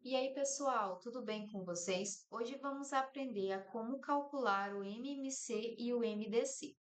E aí, pessoal, tudo bem com vocês? Hoje vamos aprender a como calcular o MMC e o MDC.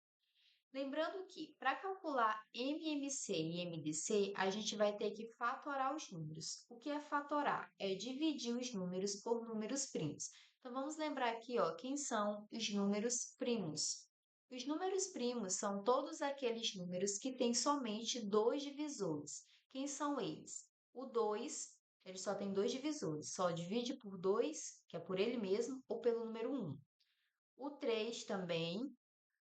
Lembrando que, para calcular MMC e MDC, a gente vai ter que fatorar os números. O que é fatorar? É dividir os números por números primos. Então, vamos lembrar aqui, ó, quem são os números primos. Os números primos são todos aqueles números que têm somente dois divisores. Quem são eles? O 2, ele só tem dois divisores, só divide por 2, que é por ele mesmo, ou pelo número 1. O 3 também,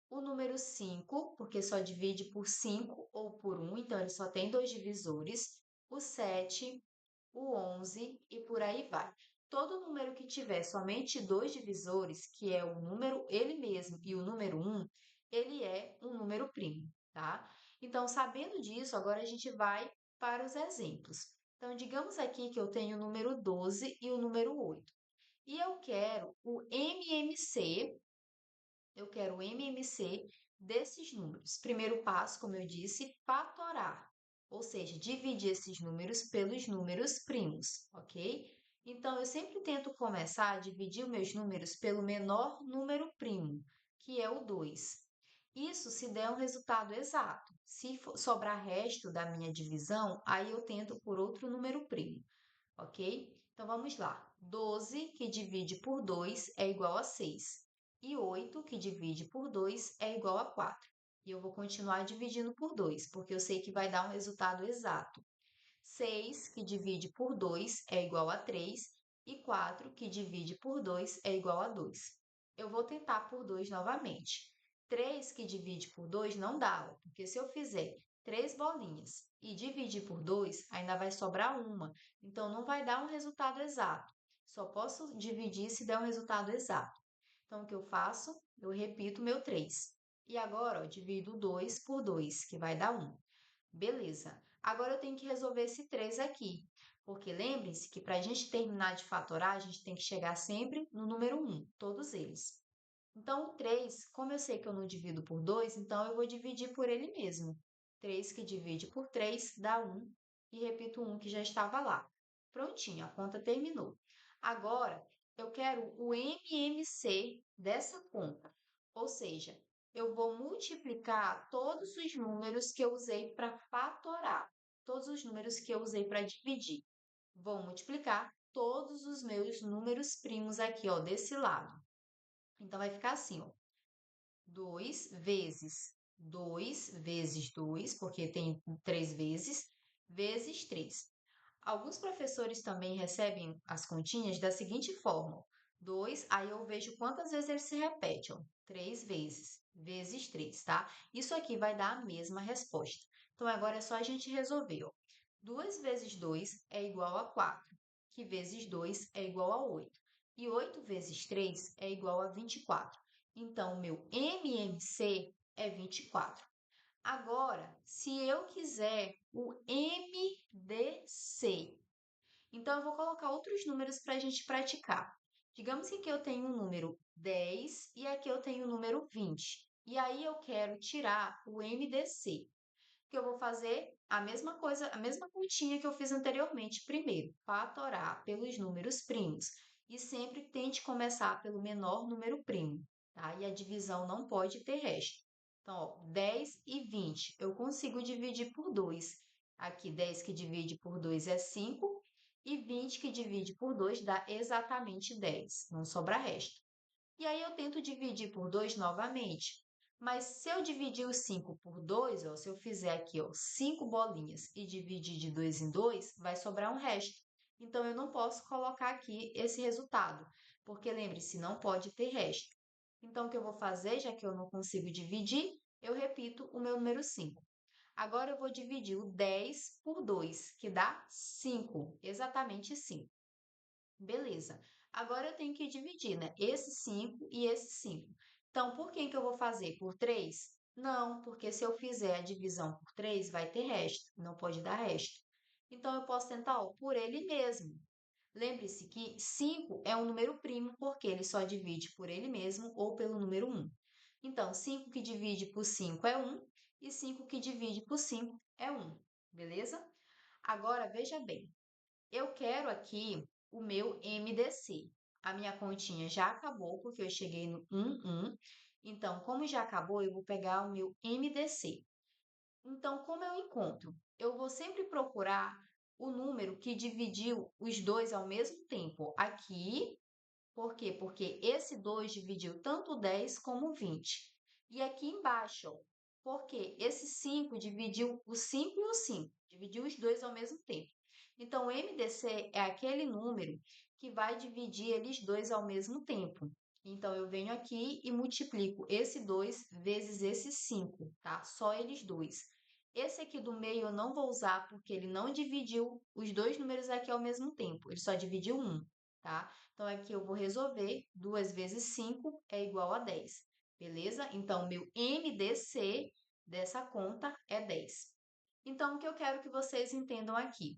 o número 5, porque só divide por 5 ou por 1, então ele só tem dois divisores. O 7, o 11 e por aí vai. Todo número que tiver somente dois divisores, que é o número ele mesmo e o número 1, ele é um número primo, tá? Então, sabendo disso, agora a gente vai para os exemplos. Então, digamos aqui que eu tenho o número 12 e o número 8. E eu quero o MMC desses números. Primeiro passo, como eu disse, fatorar, ou seja, dividir esses números pelos números primos, ok? Então, eu sempre tento começar a dividir os meus números pelo menor número primo, que é o 2. Isso se der um resultado exato. Se sobrar resto da minha divisão, aí eu tento por outro número primo, ok? Então, vamos lá. 12 que divide por 2 é igual a 6. E 8 que divide por 2 é igual a 4. E eu vou continuar dividindo por 2, porque eu sei que vai dar um resultado exato. 6 que divide por 2 é igual a 3. E 4 que divide por 2 é igual a 2. Eu vou tentar por 2 novamente. 3 que divide por 2 não dá, porque se eu fizer 3 bolinhas e dividir por 2, ainda vai sobrar uma. Então, não vai dar um resultado exato. Só posso dividir se der um resultado exato. Então, o que eu faço? Eu repito meu 3. E agora, ó, divido 2 por 2, que vai dar 1. Beleza. Agora eu tenho que resolver esse 3 aqui. Porque lembre-se que para a gente terminar de fatorar, a gente tem que chegar sempre no número 1, todos eles. Então, o 3, como eu sei que eu não divido por 2, então eu vou dividir por ele mesmo. 3 que divide por 3 dá 1. E repito 1 que já estava lá. Prontinho, a conta terminou. Agora, eu quero o MMC dessa conta. Ou seja, eu vou multiplicar todos os números que eu usei para fatorar. Todos os números que eu usei para dividir. Vou multiplicar todos os meus números primos aqui, ó, desse lado. Então, vai ficar assim, ó. 2 vezes 2, porque tem 3 vezes 3. Alguns professores também recebem as continhas da seguinte forma: 2, aí eu vejo quantas vezes ele se repete, ó. 3 vezes 3, tá? Isso aqui vai dar a mesma resposta. Então, agora é só a gente resolver, ó. 2 vezes 2 é igual a 4, que vezes 2 é igual a 8. E 8 vezes 3 é igual a 24. Então, o meu MMC é 24. Agora, se eu quiser o MDC, então eu vou colocar outros números para a gente praticar. Digamos que aqui eu tenho o número 10 e aqui eu tenho o número 20. E aí eu quero tirar o MDC. O que eu vou fazer? A mesma coisa, a mesma continha que eu fiz anteriormente. Primeiro, fatorar pelos números primos. E sempre tente começar pelo menor número primo, tá? E a divisão não pode ter resto. Então, ó, 10 e 20, eu consigo dividir por 2. Aqui, 10 que divide por 2 é 5, e 20 que divide por 2 dá exatamente 10, não sobra resto. E aí eu tento dividir por 2 novamente. Mas se eu dividir o 5 por 2, ó, se eu fizer aqui, ó, 5 bolinhas e dividir de 2 em 2, vai sobrar um resto. Então, eu não posso colocar aqui esse resultado, porque lembre-se, não pode ter resto. Então, o que eu vou fazer, já que eu não consigo dividir, eu repito o meu número 5. Agora, eu vou dividir o 10 por 2, que dá 5, exatamente 5. Beleza. Agora eu tenho que dividir, né? Esse 5 e esse 5. Então, por que que eu vou fazer? Por 3? Não, porque se eu fizer a divisão por 3, vai ter resto. Não pode dar resto. Então, eu posso tentar, ó, por ele mesmo. Lembre-se que 5 é um número primo, porque ele só divide por ele mesmo ou pelo número 1. Então, 5 que divide por 5 é 1 e 5 que divide por 5 é 1. Beleza? Agora, veja bem. Eu quero aqui o meu MDC. A minha continha já acabou, porque eu cheguei no 1. Então, como já acabou, eu vou pegar o meu MDC. Então, como eu encontro? Eu vou sempre procurar o número que dividiu os dois ao mesmo tempo. Aqui, por quê? Porque esse 2 dividiu tanto o 10 como o 20. E aqui embaixo, ó, porque esse 5 dividiu o 5 e o 5, dividiu os dois ao mesmo tempo. Então, o MDC é aquele número que vai dividir eles dois ao mesmo tempo. Então, eu venho aqui e multiplico esse 2 vezes esse 5, tá? Só eles dois. Esse aqui do meio eu não vou usar porque ele não dividiu os dois números aqui ao mesmo tempo, ele só dividiu um, tá? Então, aqui eu vou resolver 2 vezes 5 é igual a 10, beleza? Então, meu MDC dessa conta é 10. Então, o que eu quero que vocês entendam aqui?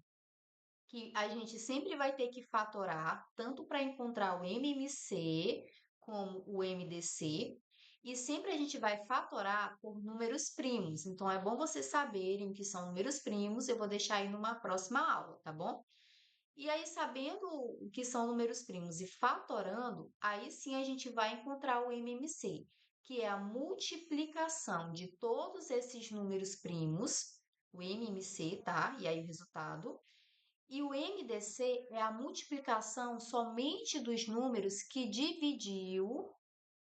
Que a gente sempre vai ter que fatorar, tanto para encontrar o MMC como o MDC, e sempre a gente vai fatorar por números primos. Então, é bom vocês saberem o que são números primos, eu vou deixar aí numa próxima aula, tá bom? E aí, sabendo o que são números primos e fatorando, aí sim a gente vai encontrar o MMC, que é a multiplicação de todos esses números primos, o MMC, tá? E aí o resultado. E o MDC é a multiplicação somente dos números que dividiu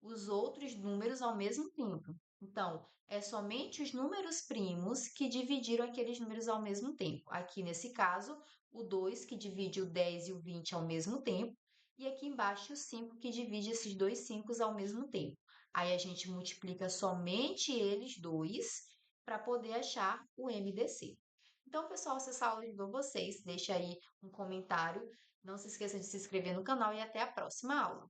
os outros números ao mesmo tempo. Então, é somente os números primos que dividiram aqueles números ao mesmo tempo. Aqui, nesse caso, o 2 que divide o 10 e o 20 ao mesmo tempo, e aqui embaixo o 5 que divide esses dois 5 ao mesmo tempo. Aí a gente multiplica somente eles dois para poder achar o MDC. Então, pessoal, se essa aula ajudou vocês, deixa aí um comentário. Não se esqueça de se inscrever no canal e até a próxima aula.